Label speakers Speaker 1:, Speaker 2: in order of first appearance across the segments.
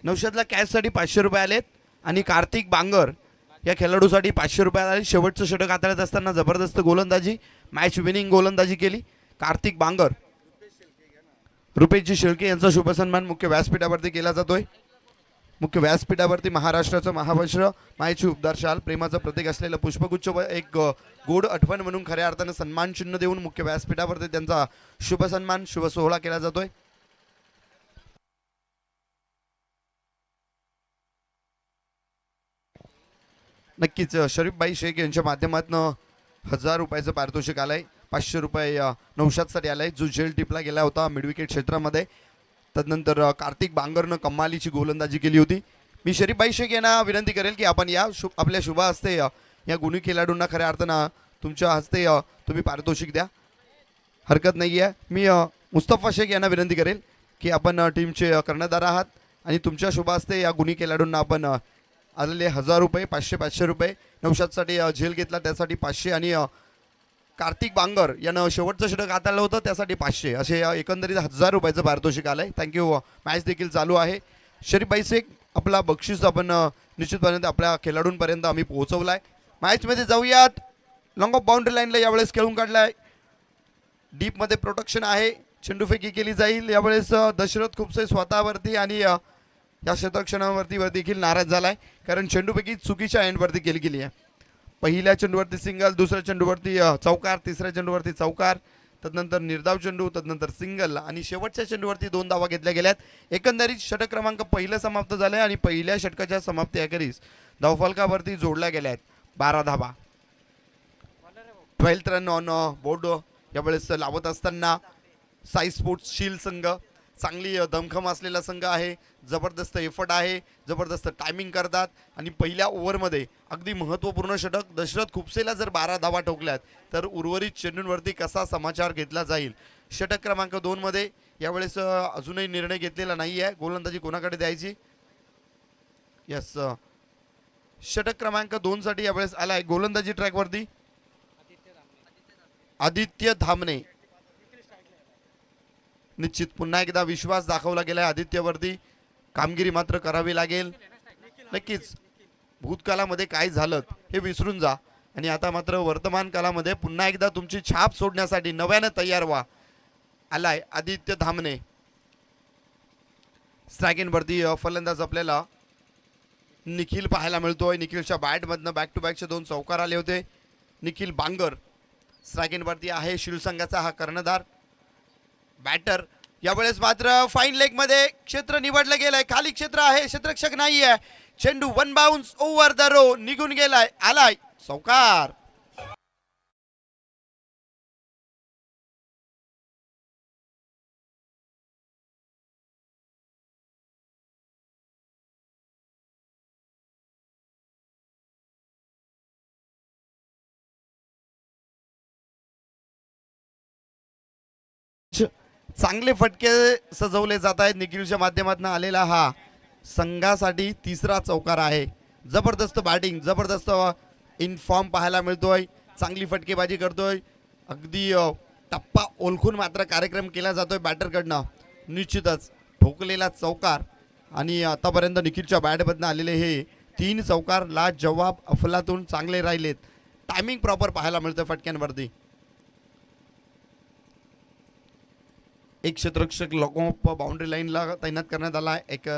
Speaker 1: नौशादला कॅचसाठी 500 रुपये आलेत आणि कार्तिक बांगर या खेळाडूसाठी 500 रुपये आले. शेवटचं षटक हाताळत असताना जबरदस्त गोलंदाजी, मॅच विनिंग गोलंदाजी केली कार्तिक बांगर. रुपेशजी शेळके यांचा शुभसन्मान मुख्य व्यासपीठावरती केला जातोय. मुख्य व्यासपीठावरती महाराष्ट्राचं महावस्त्र, मायेची उबदार शाल, प्रेमाचं प्रतीक असलेलं पुष्पगुच्छ व एक गोड आठवण म्हणून खऱ्या अर्थानं सन्मान चिन्ह देऊन मुख्य व्यासपीठावरती त्यांचा शुभसन्मान शुभ सोहळा केला जातोय. नक्कीच शरीफबाई शेख यांच्या माध्यमातून 1000 रुपयाचं पारितोषिक आलंय. 500 रुपये नौशादसाठी आलाय जो जेल टिपला गेला होता मिडविकेट क्षेत्रामध्ये. तदनंतर कार्तिक बांगरनं कमालीची गोलंदाजी केली होती. मी शरीफबाई शेख यांना विनंती करेल की आपण या आपल्या शुभ हस्ते या गुणी खेळाडूंना खऱ्या अर्थानं तुमच्या हस्ते तुम्ही पारितोषिक द्या, हरकत नाही आहे. मी मुस्तफा शेख यांना विनंती करेल की आपण टीमचे कर्णधार आहात आणि तुमच्या शुभ हस्ते या गुणी खेळाडूंना आपण आलेले 1000 रुपये, 500 रुपये, नौशादसाठी झेल घेतला त्यासाठी 500 आणि कार्तिक बांगर यानं शेवटचं षटक हाताळलं होतं त्यासाठी 500 असे एकंदरीत 1000 रुपयाचं पारितोषिक आलंय. थँक्यू. मॅच देखील चालू आहे. शरीफबाई शेख आपला बक्षीस आपण निश्चितपणे आपल्या खेळाडूंपर्यंत आम्ही पोहोचवलाय. मॅचमध्ये जाऊयात. लॉंग ऑफ बाउंड्री लाईनला यावेळेस खेळून काढलाय. डीपमध्ये प्रोटेक्शन आहे. चेंडूफेकी केली जाईल. यावेळेस दशरथ खुपसे स्वतःवरती आणि या क्षेत्ररक्षणावरती देखील नाराज झालाय कारण चेंडूफेकी चुकीच्या एंडवरती गेली आहे. पहिल्या चेंडूवरती सिंगल, दुसऱ्या चेंडूवरती चौकार, तिसऱ्या चेंडूवरती चौकार, तदनंतर निर्धाव चेंडू, तदनंतर सिंगल आणि शेवटच्या चेंडूवरती 2 धावा घेतल्या गेल्यात. एकंदरीत षटक क्रमांक पहिलं समाप्त झालंय आणि पहिल्या षटकाच्या समाप्तीअखेरीस धावफलकावरती जोडल्या गेल्या आहेत 12 धावा. 12th रन ऑन बोर्ड यावेळेस लावत असताना साई स्पोर्ट्स शील संघ चांगली दमखम असलेला संघ आहे. जबरदस्त एफर्ट आहे, जबरदस्त टायमिंग करतात आणि पहिल्या ओव्हरमध्ये अगदी महत्त्वपूर्ण षटक. दशरथ खुपसेला जर 12 धावा ठोकल्यात तर उर्वरित चेंडूंवरती कसा समाचार घेतला जाईल. षटक क्रमांक 2 मध्ये यावेळेस अजूनही निर्णय घेतलेला नाही आहे. गोलंदाजी कोणाकडे द्यायची. यस, षटक क्रमांक 2 साठी यावेळेस आलाय गोलंदाजी ट्रॅकवरती आदित्य धामणे. निश्चित पुन्हा एकदा विश्वास दाखवला गेलाय आदित्यवरती. कामगिरी मात्र करावी लागेल. नक्कीच भूतकाळामध्ये काय झालं हे विसरून जा आणि आता मात्र वर्तमान काळामध्ये पुन्हा एकदा तुमची छाप सोडण्यासाठी नव्यानं तयार व्हा. आलाय आदित्य धामणे. स्ट्रायकिंगवरती फलंदाज आपल्याला निखिल पाहायला मिळतोय. निखिलच्या बॅटमधनं बॅक टू बॅकचे 2 चौकार आले होते. निखिल बांगर स्ट्रायकिंगवरती आहे. शिवसंघाचा हा कर्णधार बॅटर. यावेळेस मात्र फाईन लेग मध्ये क्षेत्र निवडलं गेलंय. खाली क्षेत्र आहे, क्षेत्ररक्षक नाही आहे. चेंडू 1 बाउन्स ओव्हर द रो निघून गेलाय. आलाय चौकार. चांगले फटके सजवले जात आहेत. निखिलच्या माध्यमातून आलेला हा संघासाठी 3रा चौकार आहे. जबरदस्त बॅटिंग, जबरदस्त इनफॉर्म पाहायला मिळतोय. चांगली फटकेबाजी करतोय. अगदी टप्पा ओळखून मात्र कार्यक्रम केला जातोय बॅटरकडनं. निश्चितच ठोकलेला चौकार आणि आतापर्यंत निखिलच्या बॅटमधनं आलेले हे 3 चौकार लाजवाब अफलातून चांगले राहिलेत. टायमिंग प्रॉपर पाहायला मिळतोय फटक्यांवरती. एक क्षेत्ररक्षक लॉंग ऑफ बाउंड्री लाईनला तैनात करण्यात आला आहे. एक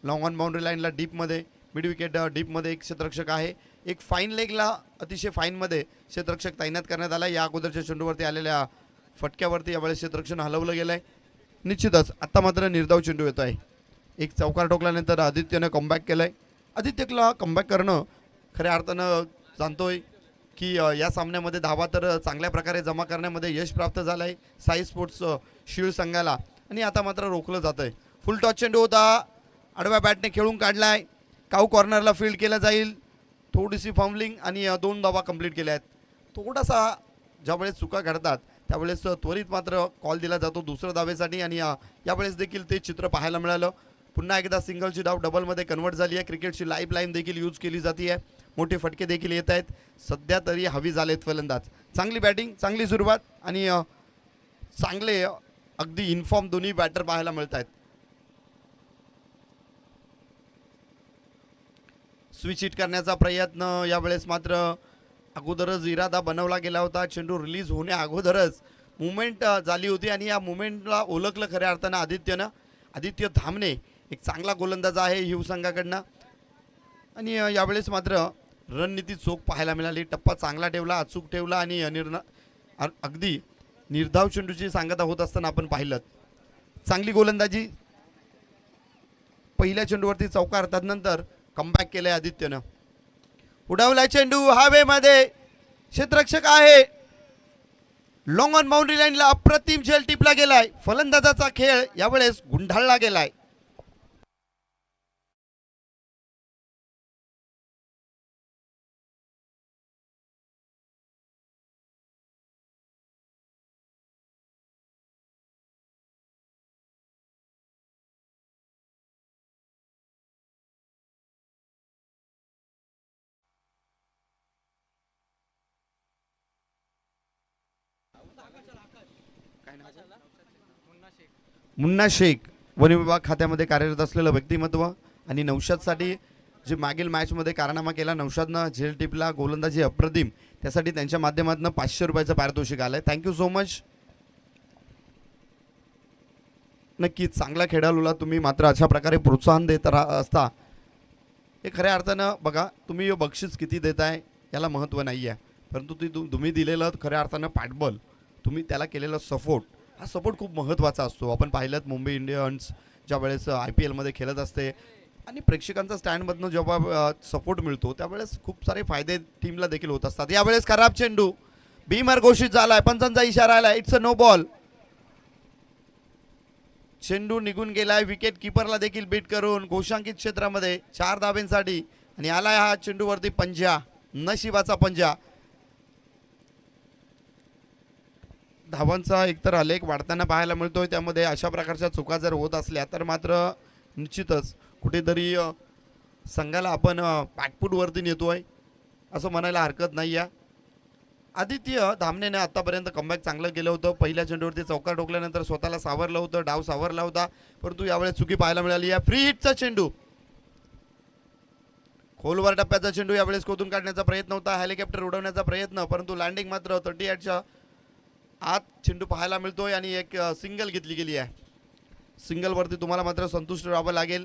Speaker 1: लॉंग ऑन बाउंड्री लाईनला डीपमध्ये मिड विकेट डीपमध्ये एक क्षेत्ररक्षक आहे. एक फाईन लेगला अतिशय फाईनमध्ये क्षेत्ररक्षक तैनात करण्यात आला. या अगोदरच्या चेंडूवरती आलेल्या फटक्यावरती यावेळेस क्षेत्ररक्षण हलवलं गेलं आहे. निश्चितच आता मात्र निर्धाव चेंडू येतो आहे. एक चौकार ठोकल्यानंतर आदित्यनं कमबॅक केलं आहे. आदित्यला कमबॅक करणं खऱ्या अर्थानं जाणतोय की या सामन्यामध्ये धावा तर चांगल्या प्रकारे जमा करण्यामध्ये यश प्राप्त झालं आहे साई स्पोर्ट्स शील्ड संघाला. आणि आता मात्र रोखलं जातं आहे. फुल टॉस चेंडू होता. आडव्या बॅटने खेळून काढलाय. काऊ कॉर्नरला फील्ड केलं जाईल. थोडीशी फॉर्मलिंग आणि 2 धावा कंप्लीट केल्या आहेत. थोडासा ज्यावेळेस चुका घडतात त्यावेळेस त्वरित मात्र कॉल दिला जातो दुसऱ्या धावेसाठी आणि यावेळेस देखील ते चित्र पाहायला मिळालं. पुन्हा एकदा सिंगलची धाव डबलमध्ये कन्वर्ट झाली आहे. क्रिकेटची लाईफ लाईन देखील यूज केली जाते आहे. मोठे फटके देखील येत आहेत. सध्या तरी हवी झालेत फलंदाज. चांगली बॅटिंग, चांगली सुरुवात आणि चांगले अगदी इन्फॉर्म दोन्ही बॅटर पाहायला मिळत आहेत. स्विच हिट करण्याचा प्रयत्न, यावेळेस मात्र अगोदरच इरादा बनवला गेला होता. चेंडू रिलीज होण्या अगोदरच मुवमेंट झाली होती आणि या मुवमेंटला ओळखलं खऱ्या अर्थानं आदित्यनं. आदित्य धामणे एक चांगला गोलंदाज आहे हिव संघाकडनं आणि यावेळेस मात्र रणनीती चोख पाहायला मिळाली. टप्पा चांगला ठेवला, अचूक ठेवला आणि अगदी निर्धाव चेंडूची सांगता होत असताना आपण पाहिलं. चांगली गोलंदाजी, पहिल्या चेंडूवरती चौकार, त्यानंतर कमबॅक केलंय आदित्यनं. उडवलाय चेंडू हवेमध्ये, क्षेत्ररक्षक आहे. लॉंग ऑन बाउंड्री लाईनला अप्रतिम झेल टिपला गेलाय. फलंदाजाचा खेळ यावेळेस गुंडाळला गेलाय. मुन्ना शेख वन विभाग खात्यामध्ये कार्यरत असलेलं व्यक्तिमत्व आणि नौशादसाठी जे मागील मॅचमध्ये कारनामा केला, नौशादनं झेल टिपला, गोलंदाजी अप्रतिम, त्यासाठी त्यांच्या माध्यमातून 500 रुपयाचं पारितोषिक आलंय. Thank you so much. नक्कीच चांगला खेळाडूला तुम्ही मात्र अशा प्रकारे प्रोत्साहन देत असता. हे खऱ्या अर्थानं बघा, तुम्ही बक्षीस किती देताय याला महत्त्व नाही आहे, परंतु तुम्ही दिलेलं खऱ्या अर्थानं पाठबळ, तुम्ही त्याला केलेला सपोर्ट, हा सपोर्ट खूप महत्त्वाचा असतो. आपण पाहिलं मुंबई इंडियन्स ज्या वेळेस IPL मध्ये खेळत असते आणि प्रेक्षकांचा स्टँडमधनं जेव्हा सपोर्ट मिळतो त्यावेळेस खूप सारे फायदे टीमला देखील होत असतात. यावेळेस खराब चेंडू, बीमर घोषित झालाय, पंचांचा इशारा आलाय, इट्स अ नो बॉल. चेंडू निघून गेलाय, विकेट किपरला देखील बीट करून घोषांकित क्षेत्रामध्ये 4 धाब्यांसाठी आणि आलाय हा चेंडूवरती पंजा, नशिबाचा पंजा. धावांचा एकतर आलेख वाढताना पाहायला मिळतोय. त्यामध्ये अशा प्रकारच्या चुका जर होत असल्या तर मात्र निश्चितच कुठेतरी संघाला आपण बॅकफूटवरती नेतोय असं म्हणायला हरकत नाही आहे. आदित्य धामणेने आतापर्यंत कमबॅक चांगलं केलं होतं. पहिल्या चेंडूवरती चौकार ठोकल्यानंतर स्वतःला सावरलं होतं, डाव सावरला होता, परंतु यावेळेस चुकी पाहायला मिळाली आहे. फ्री हिटचा चेंडू, खोलवर टप्प्याचा चेंडू यावेळेस खोदून काढण्याचा प्रयत्न होता, हेलिकॉप्टर उडवण्याचा प्रयत्न, परंतु लँडिंग मात्र 38च्या आत चेंडू पाहायला मिळतोय आणि एक सिंगल घेतली गेली आहे. सिंगलवरती तुम्हाला मात्र संतुष्ट राहावं लागेल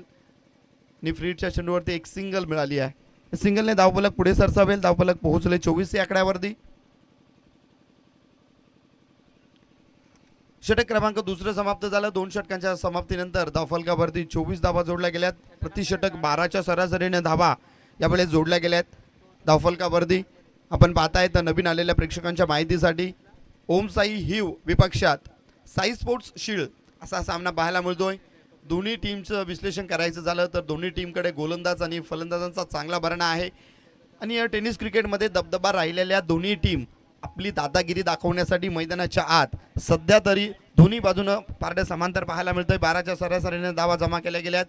Speaker 1: आणि फ्री हिटच्या चेंडूवरती एक सिंगल मिळाली आहे. सिंगलने धावफलक पुढे सरसावेल. धावफलक पोहोचले 24 या आकड्यावरती. षटक क्रमांक दुसरं समाप्त झालं. 2 षटकांच्या समाप्तीनंतर धावफलकावरती 24 धावा जोडल्या गेल्यात. प्रति षटक 12च्या सरासरीने धावा यावेळेस जोडल्या गेल्यात धावफलकावरती. आपण पाहताय तर नवीन आलेल्या प्रेक्षकांच्या माहितीसाठी ओम साई हिव विपक्षात साई स्पोर्ट्स शील्ड असा सामना पाहायला मिळतोय. दोन्ही टीमचं विश्लेषण करायचं झालं तर दोन्ही टीमकडे गोलंदाज आणि फलंदाजांचा चांगला भरणा आहे आणि या टेनिस क्रिकेटमध्ये दबदबा राहिलेल्या दोन्ही टीम आपली दादागिरी दाखवण्यासाठी मैदानाच्या आत सध्या तरी दोन्ही बाजूनं पारड्या समांतर पाहायला मिळतंय. 12च्या सरासरीने धावा जमा केल्या गेल्यात.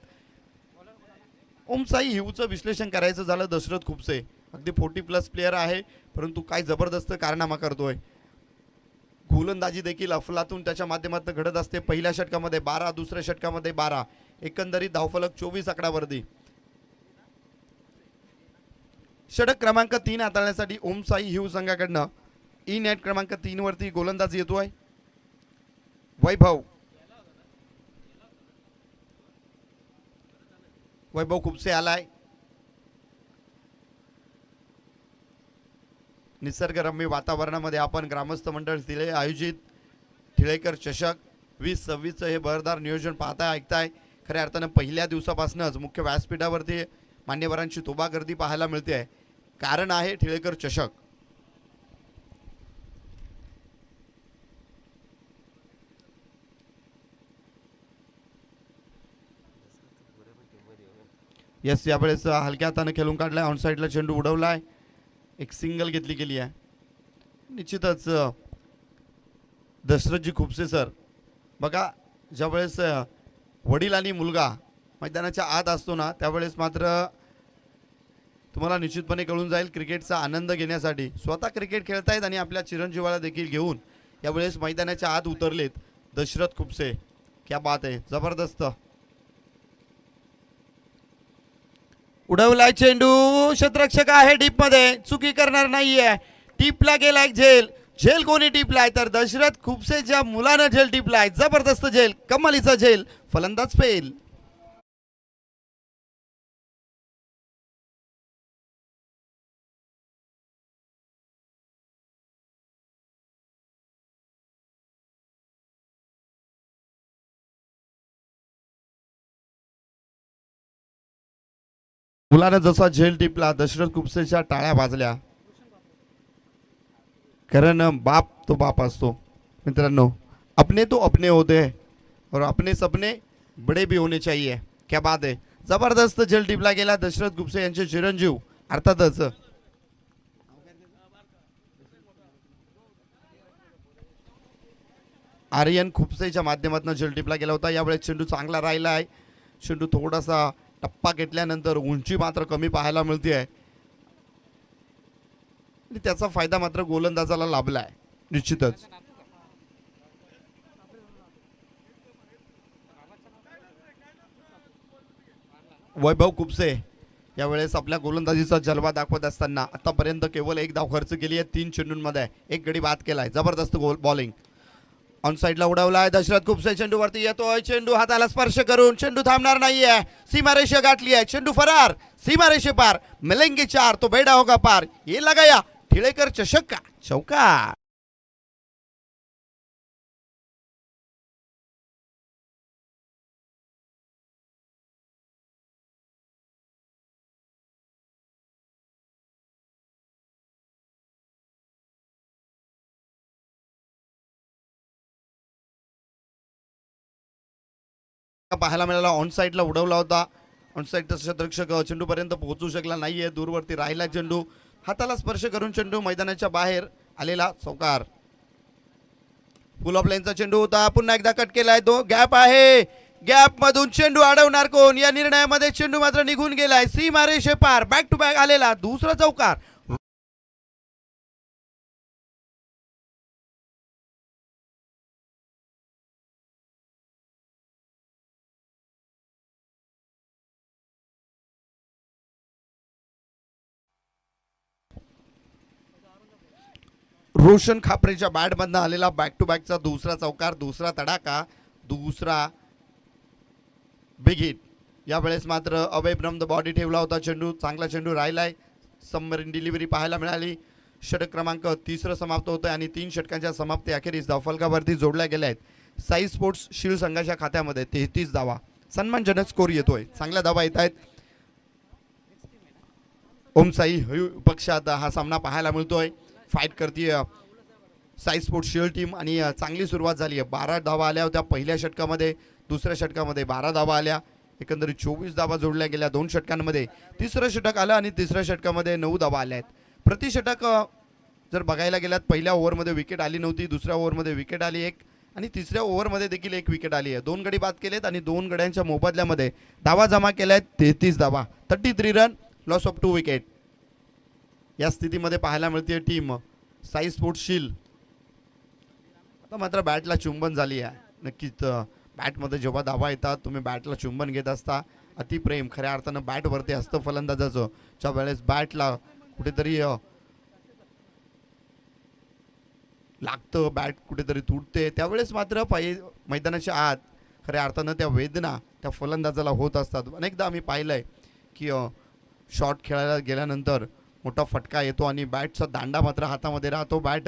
Speaker 1: ओमसाई हिवचं विश्लेषण करायचं झालं, दशरथ खुपसे अगदी 40+ प्लेयर आहे, परंतु काय जबरदस्त कारनामा करतोय. गोलंदाजी देखील अफलातून त्याच्या माध्यमातून घडत असते. पहिल्या षटकामध्ये 12, दुसऱ्या षटकामध्ये 12, एकंदरीत धावफलक 24 आकड्यावरती. षटक क्रमांक 3 हाताळण्यासाठी ओमसाई हिव संघाकडनं नेट क्रमांक 3 वरती गोलंदाज येतोय वैभव खुपसे आलाय. निसर्गरम्य वातावरणामध्ये आपण ग्रामस्थ मंडळ तिळे आयोजित टिळेकर चषक 2026 हे बरदार नियोजन पाहताय, ऐकताय. खऱ्या अर्थानं पहिल्या दिवसापासूनच मुख्य व्यासपीठावरती मान्यवरांची तोबा गर्दी पाहायला मिळते आहे. कारण आहे टिळेकर चषक. यस, यावेळेस हलक्या हाताने खेळून काढलाय, ऑन साईडला चेंडू उडवलाय, एक सिंगल घेतली गेली आहे. निश्चितच दशरथजी खुपसे सर बघा, ज्यावेळेस वडील आणि मुलगा मैदानाच्या आत असतो ना त्यावेळेस मात्र तुम्हाला निश्चितपणे कळून जाईल क्रिकेटचा आनंद घेण्यासाठी स्वतः क्रिकेट खेळतायत आणि आपल्या चिरंजीवाला देखील घेऊन यावेळेस मैदानाच्या आत उतरलेत. दशरथ खुपसे, क्या बात आहे, जबरदस्त. उडवलाय चेंडू, क्षेत्ररक्षक आहे डीप मध्ये, चुकी करणार नाहीये. टीपला गेलाय झेल, झेल कोणी टिपलाय तर दशरथ खुपसेच्या मुलानं झेल टिपलाय. जबरदस्त झेल, कमालीचा झेल, फलंदाज फेल. मुलानं जसा झेल टिपला दशरथ खुपसेच्या टाळ्या वाजल्या. कारण बाप तो बाप असतो मित्रांनो. अपने तो अपने होते हैं और अपने सपने बड़े भी होने चाहिए. क्या बात आहे, जबरदस्त झेल टिपला गेला. दशरथ खुपसे यांचे चिरंजीव अर्थातच आर्यन खुपसेच्या माध्यमातून झेल टिपला गेला होता. यावेळेस चेंडू चांगला राहिला आहे. चेंडू थोडासा टप्पा घेतल्यानंतर उंची मात्र कमी पाहायला मिळते आहे आणि त्याचा फायदा मात्र गोलंदाजाला लाभला आहे निश्चितच. वैभव खुपसे यावेळेस आपल्या गोलंदाजीचा जलवा दाखवत असताना आतापर्यंत केवळ एक धाव खर्च केली आहे 3 चेंडूंमध्ये, एक गडी बाद केलाय. जबरदस्त गोल बॉलिंग ऑन साइडला उडवलाय दशरथ खुपसे. चेंडूवरती येतोय, चेंडू हाताला स्पर्श करून चेंडू थांबणार नाहीये. सीमारेषा गाठली आहे, चेंडू फरार, सीमारेषे पार, मिलेंगे 4 तो बेडा होगा पार. ये लगाया ठिळेकर चषक का चौका. पाहायला मिळाला ऑन साईडला उडवला होता. ऑन साईडचा क्षेत्ररक्षक चेंडूपर्यंत पोहोचू शकला नाहीये, दूरवरती राहिला चेंडू, हाताला स्पर्श करून चेंडू मैदानाच्या बाहेर आलेला चौकार. फुल ऑफ लाईनचा चेंडू होता, पुन्हा एकदा कट केलाय तो. गॅप आहे, गॅप मधून चेंडू अडवणार कोण. या निर्णयामध्ये चेंडू मात्र निघून गेलाय, सीमारेषे पार, बॅक टू बॅक आलेला दुसरा चौकार. रोशन खापरेच्या बॅटमधनं आलेला बॅक टू बॅकचा दुसरा चौकार, दुसरा तडाका, दुसरा बिग हिट. यावेळेस मात्र अवय ब्रह्म द बॉडी ठेवला होता. चेंडू चांगला चेंडू राहिलाय, सबमरीन डिलिव्हरी पाहायला मिळाली. षटक क्रमांक 3 समाप्त होतोय आणि 3 षटकांच्या समाप्ती अखेरीस धावफलकावरती जोडल्या गेल्या आहेत. साई स्पोर्ट्स शील्ड संघाच्या खात्यामध्ये 33 धावा, सन्मानजनक स्कोर येतोय, चांगल्या धावा येत आहेत. ओम साई पक्षात हा सामना पाहायला मिळतोय. फाईट करते साई स्पोर्ट्स शील्ड टीम आणि चांगली सुरुवात झाली आहे. 12 धावा आल्या होत्या पहिल्या षटकामध्ये, दुसऱ्या षटकामध्ये 12 धावा आल्या, एकंदरीत 24 धावा जोडल्या गेल्या 2 षटकांमध्ये. तिसरं षटक आलं आणि तिसऱ्या षटकामध्ये 9 धावा आल्या आहेत. प्रति षटक जर बघायला गेलात पहिल्या ओव्हरमध्ये विकेट आली नव्हती, दुसऱ्या ओव्हरमध्ये विकेट आली एक आणि तिसऱ्या ओव्हरमध्ये देखील एक विकेट आली आहे. 2 गडी बाद केलेत आणि 2 गड्यांच्या मोबदल्यामध्ये धावा जमा केल्या आहेत 33 धावा, 33 रन, लॉस ऑफ 2 विकेट. या स्थितीमध्ये पाहायला मिळते टीम साई स्पोर्ट्स शील्ड. आता मात्र बॅटला चुंबन झाली आहे. नक्कीच बॅटमध्ये जेव्हा धावा येतात तुम्ही बॅटला चुंबन घेत असता. अतिप्रेम खऱ्या अर्थानं बॅटवरती असतं फलंदाजाचं. ज्या वेळेस बॅटला कुठेतरी लागतं, बॅट कुठेतरी तुटते, त्यावेळेस मात्र मैदानाच्या आत खऱ्या अर्थानं त्या वेदना त्या फलंदाजाला होत असतात. अनेकदा आम्ही पाहिलंय की शॉट खेळायला गेल्यानंतर मोठा फटका येतो आणि बॅटचा दांडा मात्र हातामध्ये राहतो, बॅट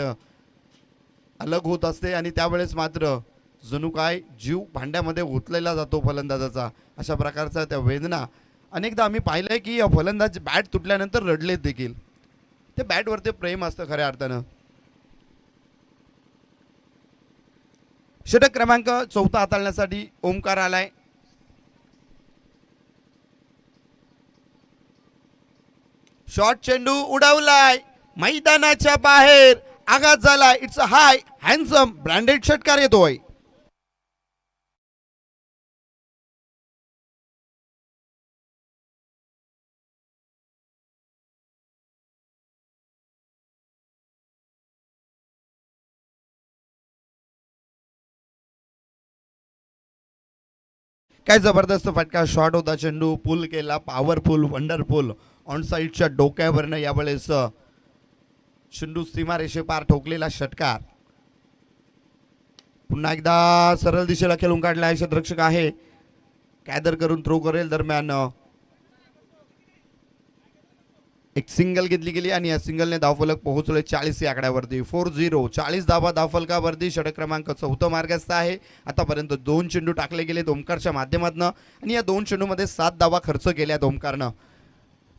Speaker 1: अलग होत असते आणि त्यावेळेस मात्र जणू काय जीव भांड्यामध्ये ओतलेला जातो फलंदाजाचा. अशा प्रकारचा त्या वेदना अनेकदा आम्ही पाहिलंय की फलंदाज बॅट तुटल्यानंतर रडलेत देखील. ते बॅटवरती प्रेम असतं खऱ्या अर्थानं. षटक क्रमांक 4 हाताळण्यासाठी ओमकार आलाय. शॉर्ट चेंडू उडवलाय, मैदानाच्या बाहेर आघात झाला. It's a high handsome branded षटकार येतोय. काय जबरदस्त फटका शॉट होता, चेंडू पुल केला, पॉवरफुल वंडरफुल ऑन साईडच्या डोक्यावरनं यावेळेस चेंडू सीमारेषे पार ठोकलेला षटकार. पुन्हा एकदा सरळ दिशेला खेळून काढलाय, क्षेत्ररक्षक आहे कॅदर करून थ्रो करेल. दरम्यान एक सिंगल घेतली गेली आणि या सिंगलने धावफलक पोहोचले 40 या आकड्यावरती. 4-0 40 धावा धावफलकावरती. षटक क्रमांक 4 मार्गस्थ आहे. आतापर्यंत 2 चेंडू टाकले गेलेत ओमकारच्या माध्यमातून आणि या 2 चेंडूमध्ये 7 धावा खर्च केल्यात ओमकारनं.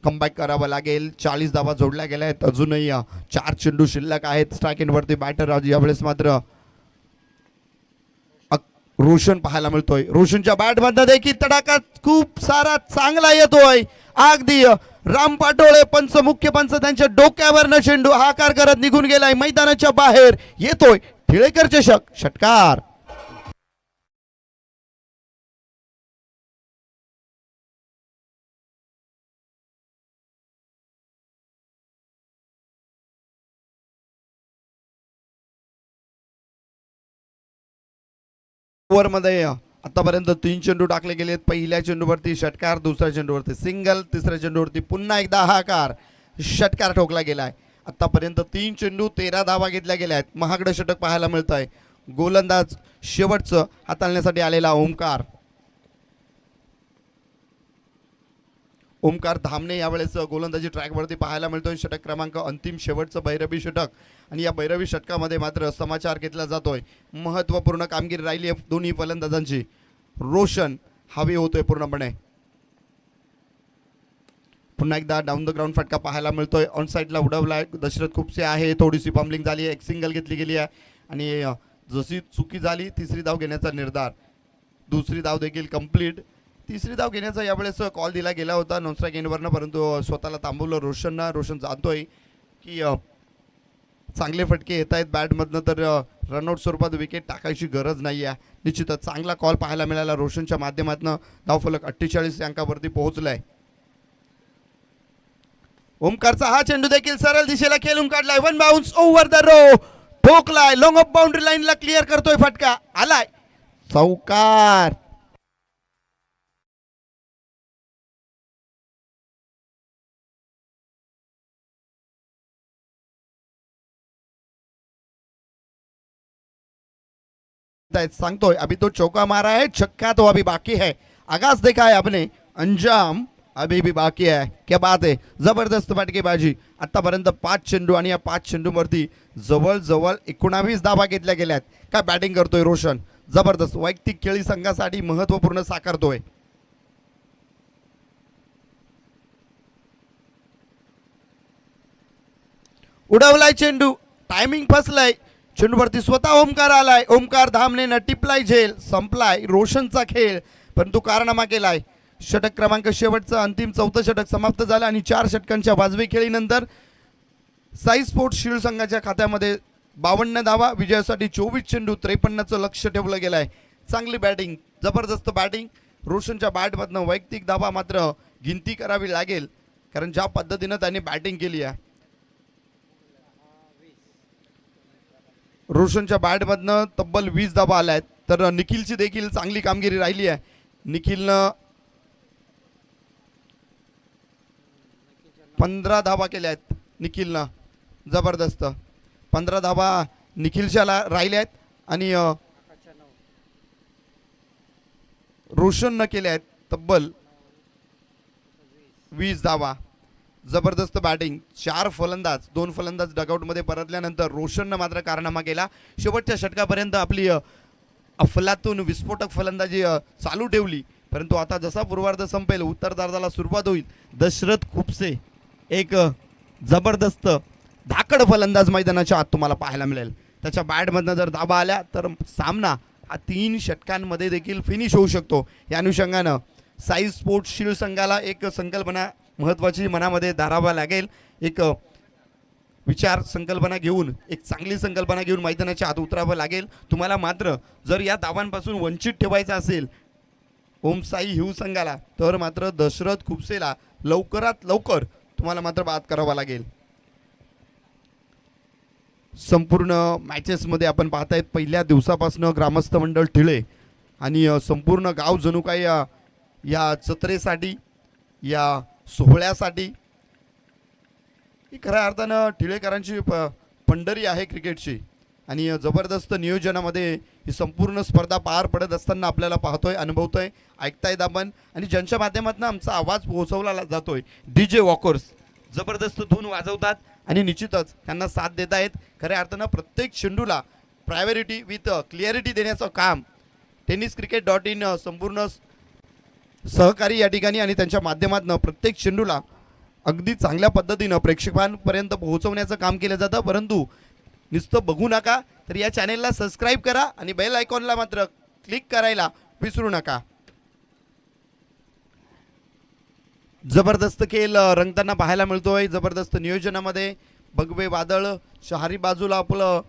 Speaker 1: कमबॅक करावं लागेल. 40 धावा जोडल्या गेल्या आहेत. अजूनही 4 चेंडू शिल्लक आहेत. स्ट्राईक एंडवरती बॅटर आज यावेळेस मात्र रोशन पाहायला मिळतोय. रोशनच्या बॅटमधनं देखील तडाखा खूप सारा चांगला येतोय. अगदी राम पाटोळे पंच मुख्य पंच त्यांच्या डोक्यावरनं चेंडू हाकार करत निघून गेलाय. मैदानाच्या बाहेर येतोय टिळेकर चषक षटकार. ओव्हरमध्ये आतापर्यंत 3 चेंडू टाकले गेलेत. पहिल्या चेंडूवरती षटकार, दुसऱ्या चेंडूवरती सिंगल, तिसऱ्या चेंडूवरती पुन्हा एकदा हाकार, षटकार ठोकला गेलाय. आतापर्यंत 3 चेंडू 13 धावा घेतल्या गेल्या आहेत. महागडं षटक पाहायला मिळत आहे. गोलंदाज शेवटचं हाताळण्यासाठी आलेला ओमकार. ओमकार धामणे यावेळेस गोलंदाजी ट्रॅकवरती पाहायला मिळतोय. षटक क्रमांक अंतिम शेवटचं भैरवी षटक आणि या भैरवी षटकामध्ये मात्र समाचार घेतला जातोय. महत्त्वपूर्ण कामगिरी राहिली आहे दोन्ही फलंदाजांची. रोशन हवे होतोय पूर्णपणे. पुन्हा एकदा डाऊन द ग्राउंड फटका पाहायला मिळतोय. ऑन साईडला उडवलाय. दशरथ खूपसे आहे. थोडीशी बॉम्बलिंग झाली आहे. एक सिंगल घेतली गेली आहे आणि जशी चुकी झाली तिसरी धाव घेण्याचा निर्धार. दुसरी धाव देखील कंप्लीट. तिसरी धाव घेण्याचा यावेळेस कॉल दिला गेला होता नॉन स्ट्राईक एंडवरनं, परंतु स्वतःला थांबवलं रोशननं. रोशन जाणतोय की चांगले फटके येत आहेत बॅटमधनं, तर रनआउट स्वरूपात विकेट टाकायची गरज नाही आहे. निश्चितच चांगला कॉल पाहायला मिळाला रोशनच्या माध्यमातून. धावफलक 48 अंकावरती पोहोचलाय. ओमकारचा हा चेंडू देखील सरळ दिशेला खेळून काढलाय. One bounce over the rope, ठोकलाय. लॉंग ऑफ बाउंड्री लाईनला क्लिअर करतोय. फटका आलाय. चौकार. सांगतोय अभी तो चौका मारा है, छक्का तो अभी बाकी है. आगाज देखा है आपने, अंजाम अभी भी बाकी है. क्या बात है. जबरदस्त फटकेबाजी. आतापर्यंत 5 चेंडू आणि या 5 चेंडूवरती जवळजवळ 19 धावा घेतल्या गेल्यात. काय बॅटिंग करतोय रोशन. जबरदस्त. वैयक्तिक खेळी संघासाठी महत्वपूर्ण साकारतोय. उडवलाय चेंडू. टायमिंग फसलाय. चेंडूवरती स्वतः ओमकार आलाय. ओमकार धामणेनं टिपलाय झेल. संपलाय रोशनचा खेळ, परंतु कारनामा केलाय. षटक क्रमांक शेवटचं अंतिम 4थं षटक समाप्त झालं आणि 4 षटकांच्या वाजवी खेळीनंतर साई स्पोर्ट्स शील्ड संघाच्या खात्यामध्ये 52 धावा. विजयासाठी 24 चेंडू 53चं लक्ष ठेवलं गेलंय. चांगली बॅटिंग, जबरदस्त बॅटिंग. रोशनच्या बॅटमधनं वैयक्तिक धावा मात्र गिनती करावी लागेल, कारण ज्या पद्धतीनं त्यांनी बॅटिंग केली आहे. रोशनच्या बॅटमधनं तब्बल 20 धावा आल्या आहेत. तर निखिलची देखील चांगली कामगिरी राहिली आहे. निखिलनं 15 धावा केल्या आहेत. निखिलनं जबरदस्त 15 धावा निखिलच्या राहिल्या आहेत आणि रोशननं केल्या आहेत तब्बल 20 धावा. जबरदस्त बॅटिंग. 4 फलंदाज, 2 फलंदाज डगआउटमध्ये परतल्यानंतर रोशननं मात्र कारनामा केला. शेवटच्या षटकापर्यंत आपली अफलातून विस्फोटक फलंदाजी चालू ठेवली, परंतु आता जसा पूर्वार्ध संपेल, उत्तरार्धाला सुरुवात होईल, दशरथ खुपसे एक जबरदस्त धाकड फलंदाज मैदानाच्या आत तुम्हाला पाहायला मिळेल. त्याच्या बॅटमधनं जर धाबा आल्या तर सामना हा 3 षटकांमध्ये देखील फिनिश होऊ शकतो. या अनुषंगानं साई स्पोर्ट्स शील्ड संघाला एक संकल्पना महत्त्वाची मनामध्ये धारावा लागेल. एक विचार संकल्पना घेऊन, एक चांगली संकल्पना घेऊन मैदानाच्या आत उतरावं लागेल. तुम्हाला मात्र जर या धावांपासून वंचित ठेवायचं असेल ओमसाई हिव संघाला, तर मात्र दशरथ खुपसेला लवकरात लवकर तुम्हाला मात्र बाद करावा लागेल. संपूर्ण मॅचेसमध्ये आपण पाहतायत पहिल्या दिवसापासून ग्रामस्थ मंडळ ठिळे आणि संपूर्ण गाव जणू काही या जत्रेसाठी, या सोहळ्यासाठी ही खऱ्या अर्थानं टिळेकरांची पंढरी आहे क्रिकेटची. आणि जबरदस्त नियोजनामध्ये ही संपूर्ण स्पर्धा पार पडत असताना आपल्याला पाहतोय, अनुभवतोय, ऐकतायत आपण. आणि ज्यांच्या माध्यमातून आमचा आवाज पोहोचवला जातोय, DJ वॉकर्स जबरदस्त धून वाजवतात आणि निश्चितच त्यांना साथ देत आहेत. खऱ्या अर्थानं प्रत्येक चेंडूला प्रायोरिटी विथ क्लिअरिटी देण्याचं काम tenniscricket.in संपूर्ण सहकारी या ठिकाणी आणि त्यांच्या माध्यमातून प्रत्येक चेंडूला अगदी चांगल्या पद्धतीनं प्रेक्षकांपर्यंत पोहोचवण्याचं काम केलं जातं. परंतु नुसतं बघू नका, तर या चॅनेलला सबस्क्राईब करा आणि बेल आयकॉनला मात्र क्लिक करायला विसरू नका. जबरदस्त खेळ रंगताना पाहायला मिळतोय. जबरदस्त नियोजनामध्ये भगवे वादळ शहरी बाजूला आपलं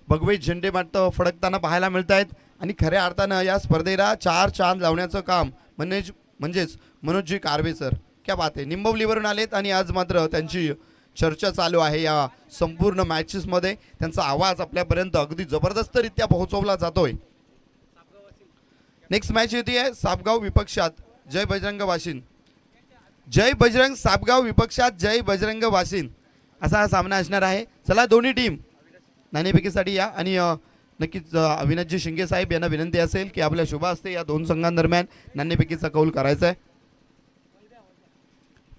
Speaker 1: भगवे झेंडे मात्र फडकताना पाहायला मिळत आहेत. आणि खऱ्या अर्थानं या स्पर्धेला 4 चांद लावण्याचं काम म्हणजेच मनोजजी कारवे सर, क्या बात आहे, निंबवलीवरून आलेत आणि आज मात्र त्यांची चर्चा चालू आहे या संपूर्ण मॅचेसमध्ये. त्यांचा आवाज आपल्यापर्यंत अगदी जबरदस्तरित्या पोहोचवला जातोय. नेक्स्ट मॅच येते आहे सापगाव विपक्षात जय बजरंग वाशिन. जय बजरंग सापगाव विपक्षात जय बजरंग वाशिन असा हा सामना असणार आहे. चला दोन्ही टीम नाणेफेकीसाठी या. आणि नक्कीच अविनाशजी शिंगे साहेब यांना विनंती असेल की आपल्या शुभ हस्ते या दोन संघांदरम्यान नाणेफेकीचा कौल करायचा आहे.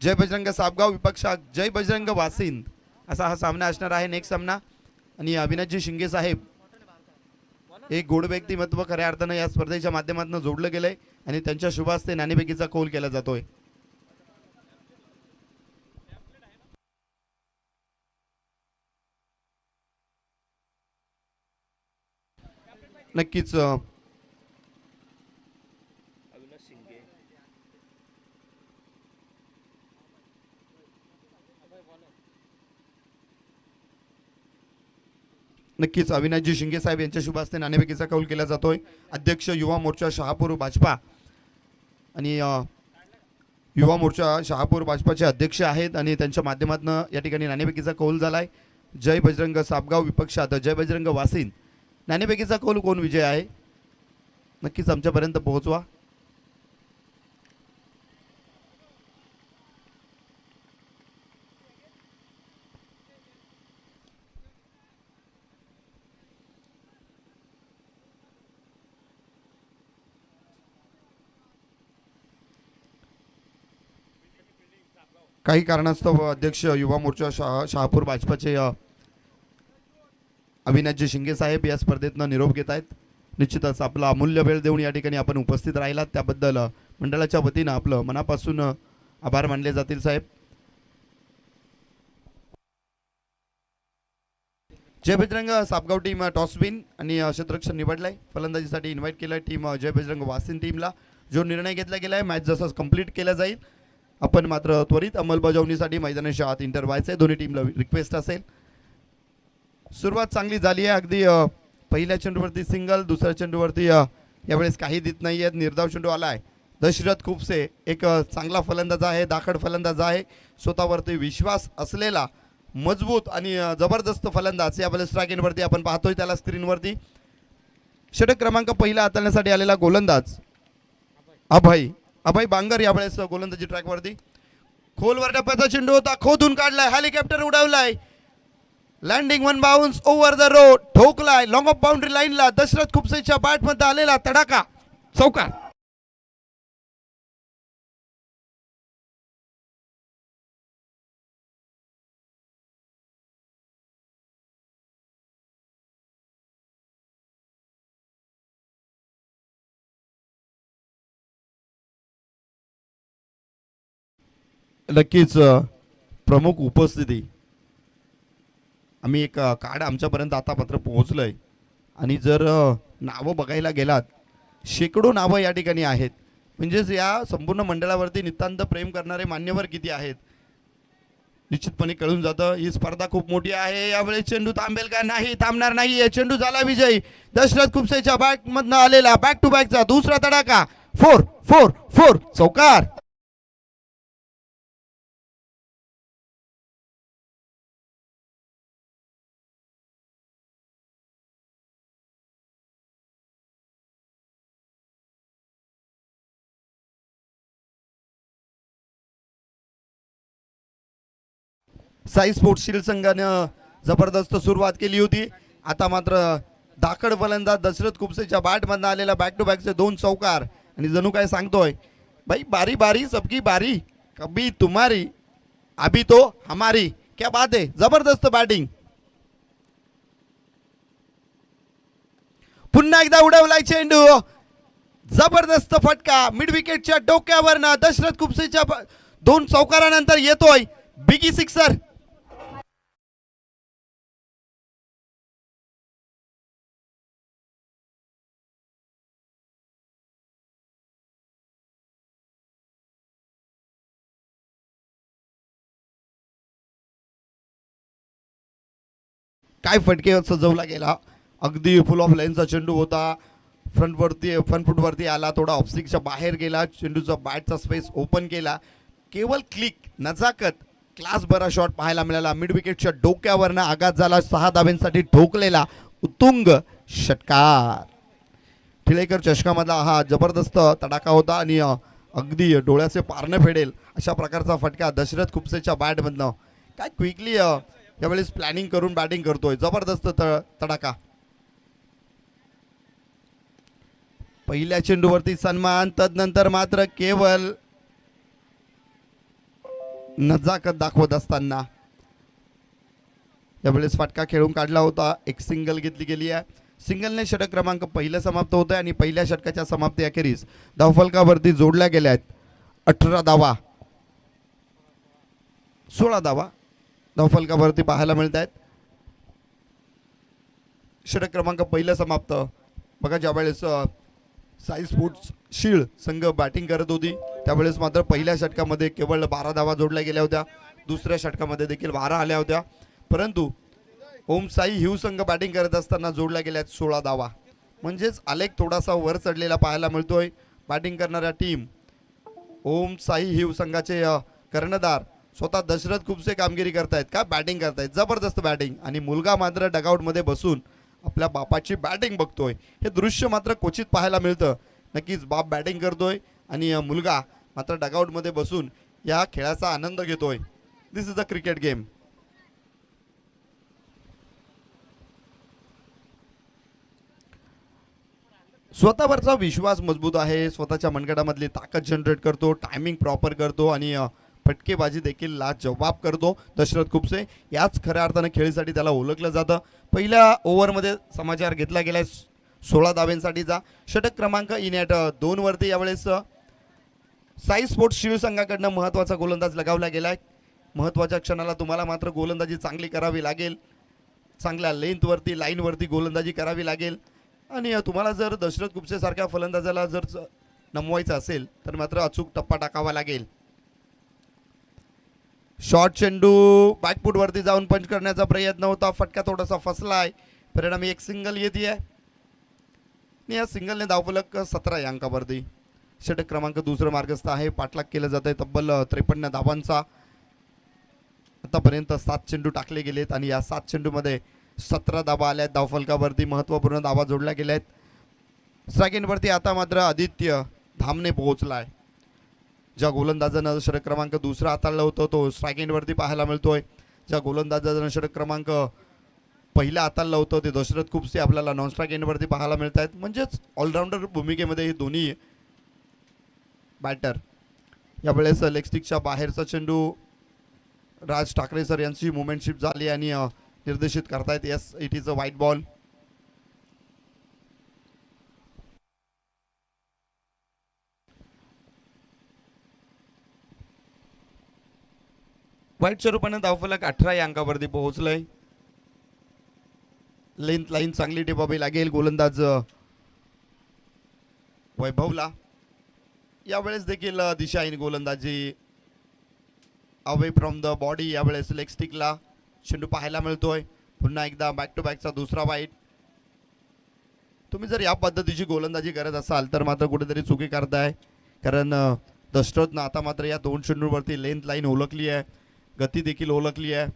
Speaker 1: जय बजरंग सापगाव विपक्षात जय बजरंग वाशिन असा हा सामना असणार आहे नेक्स्ट सामना. आणि अविनाशजी शिंगे साहेब एक गोड व्यक्तिमत्व खऱ्या अर्थानं या स्पर्धेच्या माध्यमातून जोडलं गेलंय आणि त्यांच्या शुभ हस्ते नाणेफेकीचा कौल केला जातोय. नक्कीच नक्कीच अविनाशजी शिंगे साहेब यांच्या शुभ हस्ते नाणेफेकीचा कौल केला जातोय. अध्यक्ष युवा मोर्चा शहापूर भाजपा आणि युवा मोर्चा शहापूर भाजपाचे अध्यक्ष आहेत आणि त्यांच्या माध्यमातून या ठिकाणी नाणेफेकीचा कौल झालाय. जय बजरंग सापगाव विपक्षात जय बजरंग वाशिन नाणेफेकीचा कौल कोण विजय आहे नक्कीच आमच्यापर्यंत पोहोचवा. काही कारणास्तव अध्यक्ष युवा मोर्चा शहापूर भाजपाचे अविनाशजी शिंगे साहेब या स्पर्धेतनं निरोप घेत आहेत. निश्चितच आपला अमूल्य वेळ देऊन या ठिकाणी आपण उपस्थित राहिलात त्याबद्दल मंडळाच्या वतीनं आपलं मनापासून आभार मानले जातील साहेब. जय बजरंग सापगाव टीम टॉस विन आणि क्षेत्ररक्षण निवडलाय. फलंदाजीसाठी इन्व्हाइट केलं टीम जय बजरंग वाशिन टीमला. जो निर्णय घेतला गेलाय मॅच जसाच कंप्लीट केला जाईल. आपण मात्र त्वरित अंमलबजावणीसाठी मैदानाच्या आत इंटर व्हायचंय. दोन्ही टीमला रिक्वेस्ट असेल. सुरुवात चांगली झाली आहे. अगदी पहिल्या चेंडूवरती सिंगल, दुसऱ्या चेंडूवरती यावेळेस काही देत नाही आहेत. निर्धाव चेंडू आला आहे. दशरथ खुपसे एक चांगला फलंदाज आहे, दाखड फलंदाज आहे, स्वतःवरती विश्वास असलेला मजबूत आणि जबरदस्त फलंदाज. यावेळेस स्ट्राईक एंडवरती आपण पाहतोय त्याला स्क्रीनवरती. षटक क्रमांक पहिला हाताळण्यासाठी आलेला गोलंदाज अभय बांगर यावेळेस गोलंदाजी ट्रॅकवरती. खोलवर टप्प्याचा चेंडू होता, खोदून काढलाय, हेलिकॉप्टर उडवलाय, landing one bounce over the road, ठोकलाय लॉंग ऑफ बाउंड्री लाईनला. दशरथ खुपसेच्या बॅट मध्ये आलेला तडाका चौकार. नक्कीच प्रमुख उपस्थिती आम्ही एक कार्ड आमच्यापर्यंत आता मात्र पोहोचलंय आणि जर नावं बघायला गेलात शेकडो नावं या ठिकाणी आहेत. म्हणजेच या संपूर्ण मंडळावरती नितांत प्रेम करणारे मान्यवर किती आहेत निश्चितपणे कळून जातं. ही स्पर्धा खूप मोठी आहे. यावेळेस चेंडू थांबेल का नाही, थांबणार नाहीये. चेंडू झाला विजयी. दशरथ खुपसेच्या बॅट मधनं आलेला बॅक टू बॅकचा दुसरा तडाका. 4 चौकार. साई स्पोर्ट्स शील्ड संघानं जबरदस्त सुरुवात केली होती. आता मात्र दाखड फलंदाज दशरथ कुपसेच्या बॅटमधनं आलेला बॅक टू बॅकचे 2 चौकार आणि जणू काय सांगतोय भाई बारी बारी सबकी बारी कभी तुम्हारी अभी तो हमारी. क्या बात आहे, जबरदस्त बॅटिंग. पुन्हा एकदा उडवलाय चेंडू, जबरदस्त फटका मिड विकेटच्या डोक्यावरनं दशरथ कुपसेच्या 2 चौकारानंतर येतोय बिगी सिक्सर. काय फटके सजवला गेला, अगदी फुल ऑफ लाईनचा चेंडू होता. फ्रंट फुटवरती आला, थोडा ऑफस्टिकच्या बाहेर गेला, चेंडूचा बॅटचा स्पेस ओपन केला, केवळ क्लिक नजाकत क्लास बरा शॉट पाहायला मिळाला. मिड विकेटच्या डोक्यावरनं आघात झाला, 6 धाब्यांसाठी ठोकलेला उत्तुंग षटकार. टिळेकर चषकामधला हा जबरदस्त तडाखा होता आणि अगदी डोळ्याचे पारणे फेडेल अशा प्रकारचा फटका दशरथ कुपसेच्या बॅटमधनं. काय क्विकली यावेळेस प्लॅनिंग करून बॅटिंग करतोय, जबरदस्त तडाखा. पहिल्या चेंडूवरती सन्मान, तदनंतर मात्र केवळ नजाकत दाखवत असताना यावेळेस फटका खेळून काढला होता. एक सिंगल घेतली गेली आहे. सिंगलने षटक क्रमांक पहिलं समाप्त होत आहे आणि पहिल्या षटकाच्या समाप्ती अखेरीस धावफलकावरती जोडल्या गेल्या आहेत 18 धावा, 16 धावा धावफलकावरती पाहायला मिळत आहेत. षटक क्रमांक पहिलं समाप्त. बघा, ज्यावेळेस साई स्पोर्ट्स शील्ड संघ बॅटिंग करत होती त्यावेळेस मात्र पहिल्या षटकामध्ये केवळ 12 धावा जोडल्या गेल्या होत्या, दुसऱ्या षटकामध्ये देखील 12 आल्या होत्या, परंतु ओम साई हिव संघ बॅटिंग करत असताना जोडल्या गेल्या 16 धावा. म्हणजेच आलेख थोडासा वर चढलेला पाहायला मिळतोय. बॅटिंग करणाऱ्या टीम ओम साई हिव संघाचे कर्णधार स्वतः दशरथ कुपसे कामगिरी करतायत का बॅटिंग करतायत, जबरदस्त बॅटिंग. आणि मुलगा मात्र डगआउटमध्ये बसून आपल्या बापाची बॅटिंग बघतोय. हे दृश्य मात्र क्वचित पाहायला मिळतं. नक्कीच बाप बॅटिंग करतोय आणि मुलगा मात्र डगआउटमध्ये बसून या खेळाचा आनंद घेतोय. दिस इज अ क्रिकेट गेम. स्वतःवरचा विश्वास मजबूत आहे, स्वतःच्या मनगटामधली ताकद जनरेट करतो, टायमिंग प्रॉपर करतो आणि फटकेबाजी देखील लाजवाब करतो दशरथ कुपसे. याच खऱ्या अर्थानं खेळीसाठी त्याला ओळखलं जातं. पहिल्या ओव्हरमध्ये समाचार घेतला गेलाय 16 धाब्यांसाठीचा. षटक क्रमांक इन ॲट 2 वरती यावेळेस साई स्पोर्ट्स शील्ड संघाकडनं महत्त्वाचा गोलंदाज लगावला गेलाय. महत्त्वाच्या क्षणाला तुम्हाला मात्र गोलंदाजी चांगली करावी लागेल, चांगल्या लेंथवरती लाईनवरती गोलंदाजी करावी लागेल. आणि तुम्हाला जर दशरथ कुपसे सारख्या फलंदाजाला जर नमवायचं असेल तर मात्र अचूक टप्पा टाकावा लागेल. शॉर्ट चेंडू बॅकफूट वरती जाऊन पंच करण्याचा प्रयत्न होता, फटका थोडासा फसलाय, परिणामी एक सिंगल येते आहे. या सिंगलने धावफलक 17 या अंकावरती. षटक क्रमांक दुसरं मार्गस्थ आहे, पाठलाग केलं जात आहे तब्बल 53 धावांचा. आतापर्यंत 7 चेंडू टाकले गेलेत आणि या 7 चेंडूमध्ये 17 धावा आल्या आहेत धावफलकावरती. महत्त्वपूर्ण धावा जोडल्या गेल्या आहेत. स्ट्राईक आता मात्र आदित्य धामणे पोहोचलाय. ज्या गोलंदाजानं षटक क्रमांक दुसरा हाताळलं होतं तो स्ट्राईक एंडवरती पाहायला मिळतोय. ज्या गोलंदाजानं षटक क्रमांक पहिला हाताळलं होतं ते दशरथ कुपसे आपल्याला नॉन स्ट्राईक एंडवरती पाहायला मिळत आहेत. म्हणजेच ऑलराऊंडर भूमिकेमध्ये हे दोन्ही बॅटर. यावेळेस लेग स्टिकच्या बाहेरचा चेंडू राज ठाकरे सर यांची मुवमेंटशिप झाली आणि निर्देशित करतायत. Yes, it is a white ball. व्हाईटच्या रूपाने धावफलक 18 या अंकावरती पोहोचलंय. लेंथ लाईन चांगली टिपावी लागेल गोलंदाज वैभवला. यावेळेस देखील दिशाहीन गोलंदाजी अवे फ्रॉम द बॉडी. यावेळेस लेग स्टिकला चेंडू पाहायला मिळतोय. पुन्हा एकदा बॅक टू बॅकचा दुसरा वाईट. तुम्ही जर या पद्धतीची गोलंदाजी करत असाल तर मात्र कुठेतरी चुकी करताय, कारण दशरथनं आता मात्र या 2 चेंडूंवरती लेंथ लाईन ओळखली आहे, गती देखील ओळखली आहे.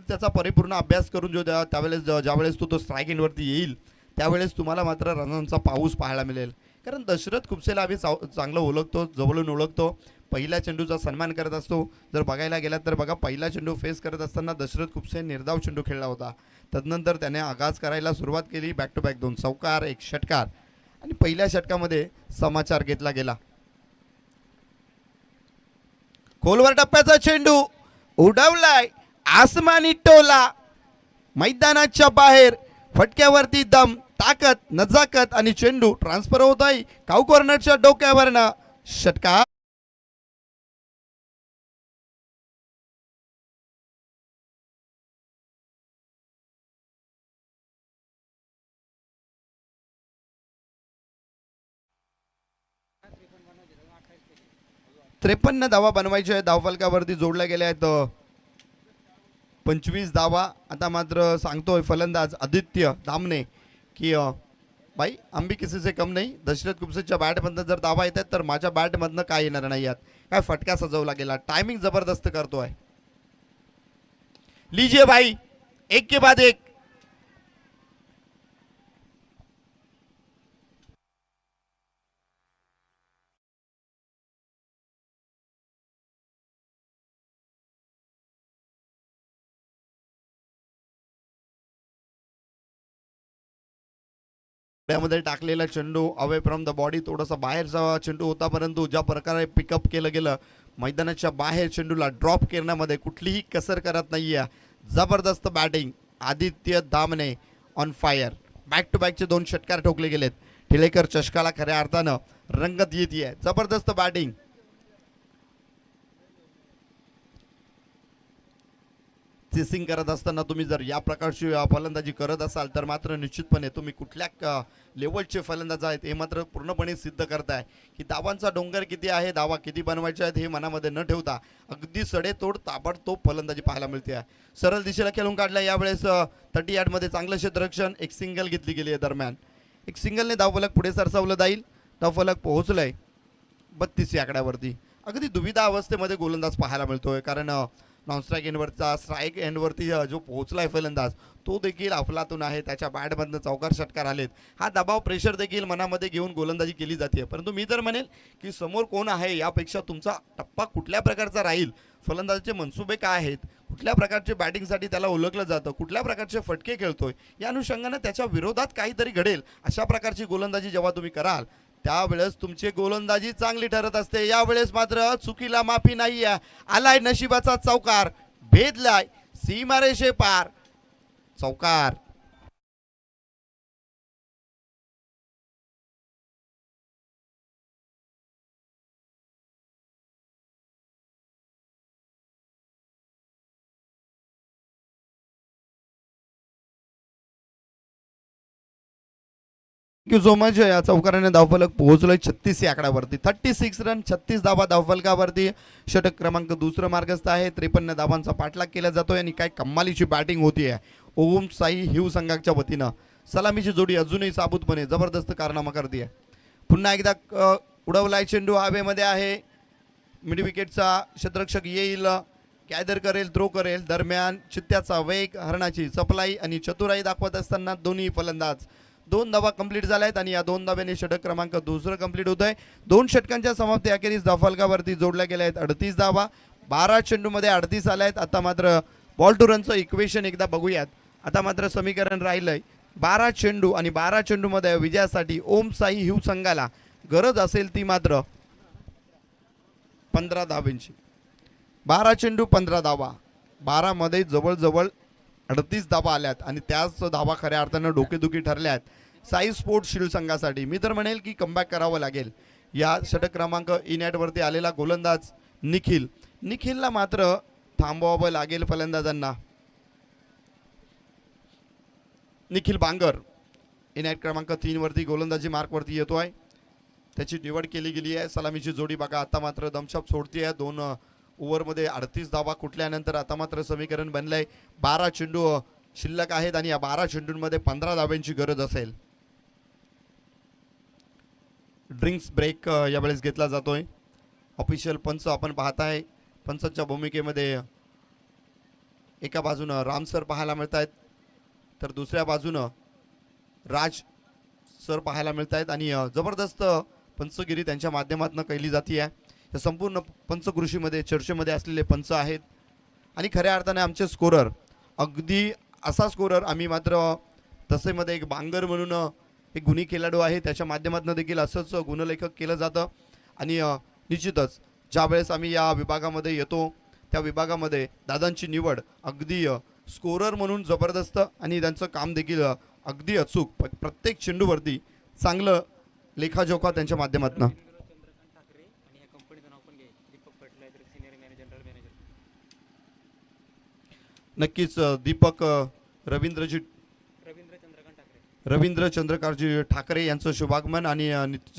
Speaker 1: त्याचा परिपूर्ण अभ्यास करून जो त्यावेळेस ज्यावेळेस तो स्ट्राईक एंडवरती येईल त्यावेळेस तुम्हाला मात्र रनांचा पाऊस पाहायला मिळेल. कारण दशरथ कुपसेला आम्ही चांगलं ओळखतो, जवळून ओळखतो. पहिल्या चेंडूचा सन्मान करत असतो. जर बघायला गेलात तर बघा, पहिला चेंडू फेस करत असताना दशरथ खुपसे निर्धाव चेंडू खेळला होता. तदनंतर त्याने आगाज करायला सुरुवात केली. बॅक टू बॅक 2 चौकार 1 षटकार आणि पहिल्या षटकामध्ये समाचार घेतला गेला. खोलवर टप्प्याचा चेंडू उडवलाय, आसमानी टोला, मैदानाच्या बाहेर, फटक्यावरती दम, ताकद, नजाकत आणि चेंडू ट्रान्सफर होत आहे काऊ कॉर्नरच्या डोक्यावरनं. षटकार. त्रेपन्न धावा बनवायच्या आहेत. धावफलकावरती जोडल्या गेल्या आहेत 25 धावा. आता मात्र सांगतोय फलंदाज आदित्य दामने की भाई हम भी किसी से कम नहीं. दशरथ खुपसेच्या बॅटमधनं जर धावा येत आहेत तर माझ्या बॅटमधनं काय येणार नाही आहेत. काय फटका सजवला गेला, टायमिंग जबरदस्त करतोय. लीजिए भाई, एक के बाद एक. मध्ये टाकलेला चेंडू अवे फ्रॉम द बॉडी, थोडासा बाहेरचा चेंडू होता, परंतु ज्या प्रकारे पिकअप केलं गेलं, मैदानाच्या बाहेर चेंडूला ड्रॉप करण्यामध्ये कुठलीही कसर करत नाहीये. जबरदस्त बॅटिंग, आदित्य दामने ऑन फायर. बॅक टू बॅकचे 2 षटकार ठोकले गेलेत. टिळेकर चषकाला खऱ्या अर्थानं रंगत येते. जबरदस्त बॅटिंग. चेसिंग करत असताना तुम्ही जर या प्रकारची फलंदाजी करत असाल तर मात्र निश्चितपणे तुम्ही कुठल्या लेवलचे फलंदाज आहेत हे मात्र पूर्णपणे सिद्ध करताय की धावांचा डोंगर किती आहे, धावा किती बनवायच्या आहेत हे मनामध्ये न ठेवता अगदी सडेतोड ताबडतोब फलंदाजी पाहायला मिळते. सरळ दिशेला खेळून काढला. यावेळेस 38 मध्ये चांगलं क्षेत्ररक्षण, एक सिंगल घेतली गेली आहे. दरम्यान एक सिंगलने धावफलक पुढे सरसावलं जाईल. धावफलक पोहोचलंय 32 या आकड्यावरती. अगदी दुविधा अवस्थेमध्ये गोलंदाज पाहायला मिळतोय, कारण नॉन स्ट्राईक एंडवरचा स्ट्राईक एंडवरती जो पोहोचलाय फलंदाज तो देखील अफलातून आहे. त्याच्या बॅटमधनं चौकार षटकार आलेत. हा दबाव प्रेशर देखील मनामध्ये घेऊन गोलंदाजी केली जाते. परंतु मी तर म्हणेल की समोर कोण आहे यापेक्षा तुमचा टप्पा कुठल्या प्रकारचा राहील, फलंदाजाचे मनसुबे काय आहेत, कुठल्या प्रकारचे बॅटिंगसाठी त्याला ओळखलं जातं, कुठल्या प्रकारचे फटके खेळतोय, या अनुषंगाने त्याच्या विरोधात काहीतरी घडेल अशा प्रकारची गोलंदाजी जेव्हा तुम्ही कराल त्यावेळेस तुमची गोलंदाजी चांगली ठरत असते. यावेळेस मात्र चुकीला माफी नाही आहे. आलाय नशिबाचा चौकार, भेदलाय सीमारेषे पार. चौकार. Thank you so much. या चौकाराने धावफलक पोहोचलोय 36 या आकड्यावरती. 36 रन, 36 धावा धावफलकावरती. षटक क्रमांक 2 मार्गस्थ आहे. 53 धावांचा पाठलाग केला जातोय आणि काय कमालीची बॅटिंग होतीये ओम साई हिव संघाच्या वतीनं. सलामीची जोडी अजूनही साबूतपणे जबरदस्त कारनामा करते. पुन्हा एकदा उडवलाय चेंडू, हवेमध्ये आहे. मिड विकेटचा क्षेत्ररक्षक येईल, कॅदर करेल, थ्रो करेल. दरम्यान चित्त्याचा वेग, हरणाची सप्लाई आणि चतुराई दाखवत असताना दोन्ही फलंदाज 2 धावा कंप्लीट झाल्या आहेत आणि या 2 धाव्याने षटक क्रमांक 2 कंप्लीट होत आहे. 2 षटकांच्या समाप्ती अखेरीस धावफलकावरती जोडल्या गेल्या आहेत 38 धावा. 12 चेंडूमध्ये 38 आल्या आहेत. आता मात्र बॉल टू रनचं इक्वेशन एकदा बघूयात. आता मात्र समीकरण राहिलंय 12 चेंडू आणि 12 चेंडूमध्ये विजयासाठी ओम साई हिव संघाला गरज असेल ती मात्र 15 धावांची. 12 चेंडू 15 धावा. 12 मध्ये जवळजवळ 38 धावा आल्यात आणि त्याच धावा खऱ्या अर्थानं डोकेदुखी ठरल्या आहेत साई स्पोर्ट्स शील्ड संघासाठी. मी तर म्हणेल की कमबॅक करावं लागेल. या षटक क्रमांक इनॅटवरती आलेला गोलंदाज निखिलला मात्र थांबवावं लागेल फलंदाजांना. निखिल बांगर इनॅट क्रमांक 3 वरती गोलंदाजी मार्कवरती येतोय. त्याची निवड केली गेली आहे. सलामीची जोडी बघा आता मात्र दमछाप सोडती आहे. 2 ओव्हरमध्ये 38 धावा कुठल्यानंतर आता मात्र समीकरण बनलंय 12 चेंडू शिल्लक आहेत आणि या 12 चेंडूंमध्ये 15 धाव्यांची गरज असेल. ड्रिंक्स ब्रेक यावेळेस घेतला जातोय. ऑफिशियल पंच आपण पाहताय. पंचांच्या भूमिकेमध्ये एका बाजूनं राम सर पाहायला मिळत आहेत तर दुसऱ्या बाजूनं राज सर पाहायला मिळत आहेत आणि जबरदस्त पंचगिरी त्यांच्या माध्यमातून केली जाते आहे. या संपूर्ण पंचकृषीमध्ये चर्चेमध्ये असलेले पंच आहेत आणि खऱ्या अर्थाने आमचे स्कोरर अगदी असा स्कोरर आम्ही मात्र तसेमध्ये एक बांगर म्हणून एक गुणी खेळाडू आहे, त्याच्या माध्यमातून देखील असंच गुणलेखक केलं जातं आणि निश्चितच ज्यावेळेस आम्ही या विभागामध्ये येतो त्या विभागामध्ये दादांची निवड अगदी स्कोरर म्हणून जबरदस्त आणि त्यांचं काम देखील अगदी अचूक प्रत्येक चेंडूवरती चांगलं लेखाजोखा त्यांच्या माध्यमातून. नक्कीच दीपक रवींद्र चंद्रकांतजी ठाकरे यांचं शुभागमन आणि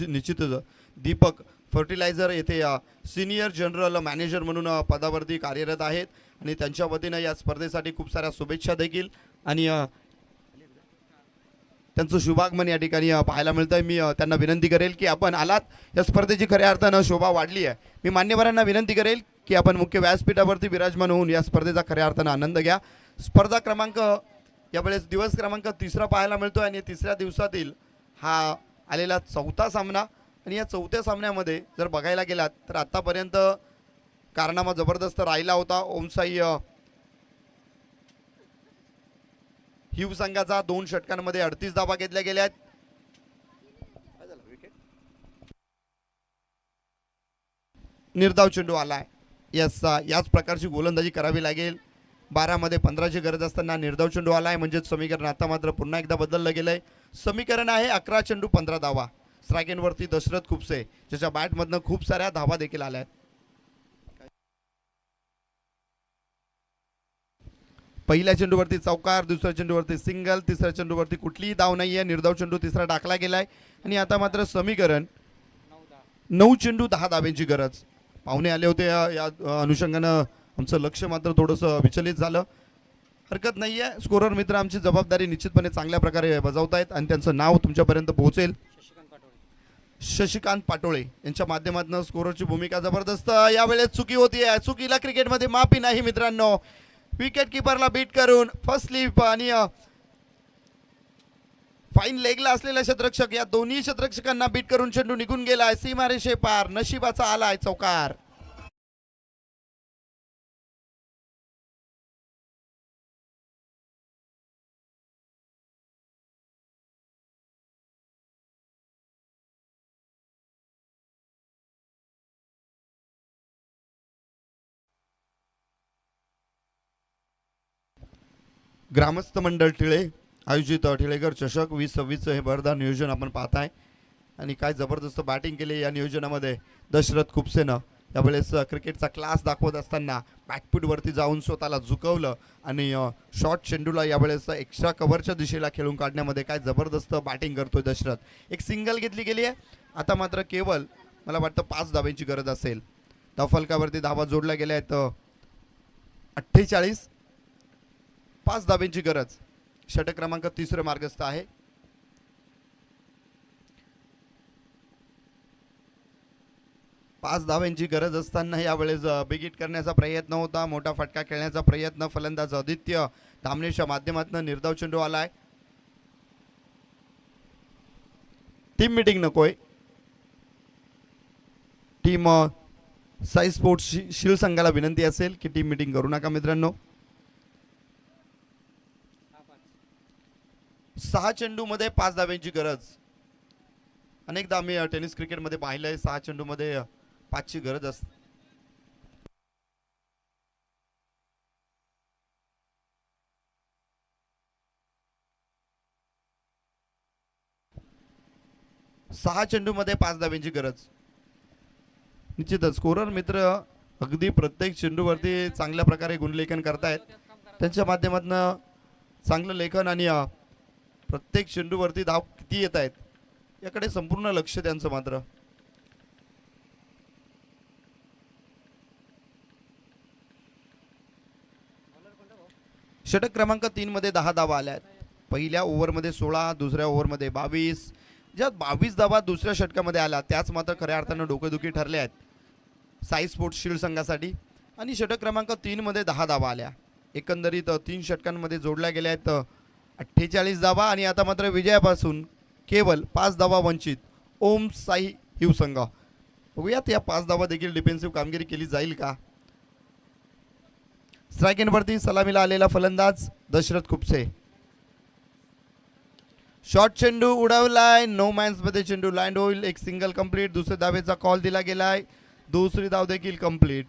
Speaker 1: निश्चितच दीपक फर्टिलायझर येथे सिनियर जनरल मॅनेजर म्हणून पदावरती कार्यरत आहेत आणि त्यांच्या वतीनं या स्पर्धेसाठी खूप साऱ्या शुभेच्छा देखील आणि त्यांचं शुभागमन या ठिकाणी पाहायला मिळतं आहे. मी त्यांना विनंती करेल की आपण आलात, या स्पर्धेची खऱ्या अर्थानं शोभा वाढली आहे. मी मान्यवरांना विनंती करेल की आपण मुख्य व्यासपीठावरती विराजमान होऊन या स्पर्धेचा खऱ्या अर्थानं आनंद घ्या. स्पर्धा क्रमांक यावेळेस दिवस क्रमांक 3 पाहायला मिळतो आहे आणि 3ऱ्या दिवसातील हा आलेला 4था सामना आणि या 4थ्या सामन्यामध्ये जर बघायला गेलात तर आतापर्यंत कारनामा जबरदस्त राहिला होता. ओमसाई हिव संघाचा 2 षटकांमध्ये 38 धावा घेतल्या गेल्या आहेत. निर्धाव चेंडू आलाय, याच प्रकारची गोलंदाजी करावी लागेल. 12 मध्ये 15ची गरज असताना निर्धाव चेंडू आलाय, म्हणजेच समीकरण आता मात्र पुन्हा एकदा बदललं गेलंय. समीकरण आहे 11 चेंडू 15 धावा. स्ट्रायकेनवरती दशरथ खुपसे ज्याच्या बॅटमधनं खूप साऱ्या धावा देखील आल्या आहेत. पहिल्या चेंडूवरती चौकार, दुसऱ्या चेंडूवरती सिंगल, तिसऱ्या चेंडूवरती कुठलीही धाव नाहीये. निर्धाव चेंडू तिसरा टाकला गेलाय आणि आता मात्र समीकरण 9 चेंडू 10 धाब्यांची गरज. पाहुणे आले होते या अनुषंगानं आमचं लक्ष मात्र थोडंसं विचलित झालं. हरकत नाहीये, स्कोरर मित्र आमची जबाबदारी निश्चितपणे चांगल्या प्रकारे बजावतायत आणि त्यांचं नाव तुमच्यापर्यंत पोहोचेल. शशिकांत पाटोळे यांच्या माध्यमातून स्कोररची भूमिका जबरदस्त. यावेळेस चुकी होतीये, चुकीला क्रिकेटमध्ये माफी नाही मित्रांनो. विकेट किपरला बीट करून फर्स्ट स्लिप आणि फाईन लेगला असलेला शतरक्षक या दोन्ही शतरक्षकांना बीट करून चेंडू निघून गेलाय. सीमारेषे पार, नशिबाचा आलाय चौकार. ग्रामस्थ मंडळ टिळे आयोजित टिळेकर चषक 2026 हे भरदार नियोजन आपण पाहताय आणि काय जबरदस्त बॅटिंग केली या नियोजनामध्ये दशरथ खुपसेनं. यावेळेस क्रिकेटचा क्लास दाखवत असताना बॅकफूटवरती जाऊन स्वतःला झुकवलं आणि शॉर्ट चेंडूला यावेळेस एक्स्ट्रा कव्हरच्या दिशेला खेळून काढण्यामध्ये काय जबरदस्त बॅटिंग करतोय दशरथ. एक सिंगल घेतली गेली आहे. आता मात्र केवळ मला वाटतं 5 धाब्यांची गरज असेल. धावफलकावरती धावा जोडल्या गेल्या आहेत 48. 5 धाब्यांची गरज. षटक क्रमांक 3 मार्गस्थ आहे. पाच धाव्यांची गरज असताना यावेळेस बिगिट करण्याचा प्रयत्न होता, मोठा फटका खेळण्याचा प्रयत्न. फलंदाज आदित्य धामणेच्या माध्यमातून निर्धाव चेंडू आलाय. टीम मीटिंग नकोय. टीम साई स्पोर्ट्स शील संघाला विनंती असेल की टीम मीटिंग करू नका मित्रांनो. 6 चेंडूमध्ये 5 धाव्यांची गरज. अनेकदा आम्ही टेनिस क्रिकेटमध्ये पाहिलंय 6 चेंडूमध्ये 5ची गरज असते. सहा चेंडूमध्ये 5 धाव्यांची गरज. निश्चितच स्कोरर मित्र अगदी प्रत्येक चेंडूवरती चांगल्या प्रकारे गुणलेखन करतायत. त्यांच्या माध्यमातून चांगलं लेखन आणि प्रत्येक चेंडूवरती धाव किती येत आहेत याकडे संपूर्ण लक्ष त्यांचं मात्र. षटक क्रमांक 3 मध्ये 10 धावा आल्या आहेत. पहिल्या ओव्हरमध्ये 16, दुसऱ्या ओव्हरमध्ये 22. ज्या 22 धावा दुसऱ्या षटकामध्ये आल्या त्याच मात्र खऱ्या अर्थानं डोकेदुखी ठरल्या आहेत साई स्पोर्ट्स शील्ड संघासाठी. आणि षटक क्रमांक 3 मध्ये 10 धावा आल्या. एकंदरीत 3 षटकांमध्ये जोडल्या गेल्या आहेत 48 धावा. आणि आता मात्र विजयापासून केवळ 5 धावा वंचित ओम साई हिव संघ. बघूयात या 5 धावा देखील डिफेन्सिव्ह कामगिरी केली जाईल का. स्ट्राईक एंडवरती सलामीला आलेला फलंदाज दशरथ खुपसे. शॉर्ट चेंडू उडवलाय, नो मॅन्स मध्ये चेंडू लँड होईल. एक सिंगल कंप्लीट. दुसऱ्या धावेचा कॉल दिला गेलाय. दुसरी धाव देखील कंप्लीट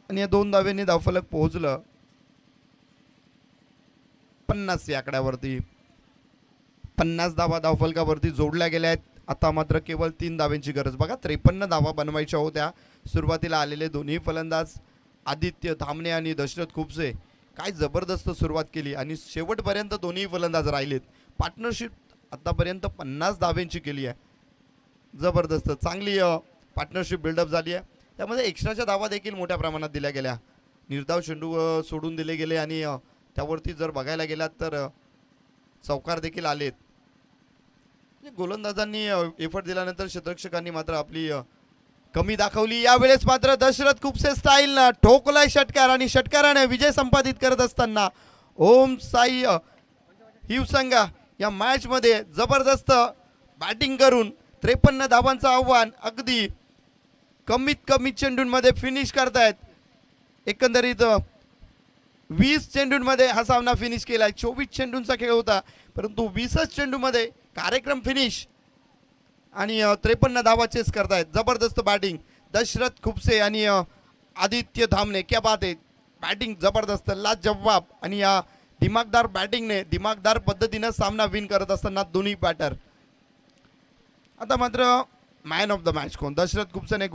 Speaker 1: आणि या 2 धावेंनी धावफलक पोहोचलं 50 या आकड्यावरती. 50 धावा धावफलकावरती जोडल्या गेल्या आहेत. आता मात्र केवळ 3 धाव्यांची गरज. बघा 53 धावा बनवायच्या होत्या. सुरुवातीला आलेले दोन्ही फलंदाज आदित्य धामणे आणि दशरथ खुपसे काय जबरदस्त सुरुवात केली आणि शेवटपर्यंत दोन्ही फलंदाज राहिलेत. पार्टनरशिप आतापर्यंत 50 धाव्यांची केली आहे. जबरदस्त चांगली पार्टनरशिप बिल्डअप झाली आहे. त्यामध्ये एक्स्ट्राच्या धावा देखील मोठ्या प्रमाणात दिल्या गेल्या. निर्धाव चेंडू सोडून दिले गेले आणि त्यावरती जर बघायला गेलात तर चौकार देखील आलेत. गोलंदाजांनी एफर्ट दिल्यानंतर क्षेत्ररक्षकांनी मात्र आपली कमी दाखवली. यावेळेस मात्र दशरथ खुपसे स्टाईलनं ठोकलाय षटकार आणि षटकाराने विजय संपादित करत असताना ओम साई हिवसंगा या मॅचमध्ये जबरदस्त बॅटिंग करून 53 धावांचं आव्हान अगदी कमीत कमी चेंडूंमध्ये फिनिश करतायत. एकंदरीत 20 चेंडूंमध्ये हा सामना फिनिश केलाय. 24 चेंडूंचा खेळ होता परंतु 20च चेंडूमध्ये कार्यक्रम फिनिश आणि 53 धावा चेस करतायत. जबरदस्त बॅटिंग दशरथ खुपसे आणि आदित्य धामणे. क्या बात आहे. बॅटिंग जबरदस्त लाजवाब आणि या दिमागदार बॅटिंगने दिमागदार पद्धतीने सामना विन करत असताना दोन्ही बॅटर. आता मात्र मॅन ऑफ द मॅच कोण. दशरथ खुपसेने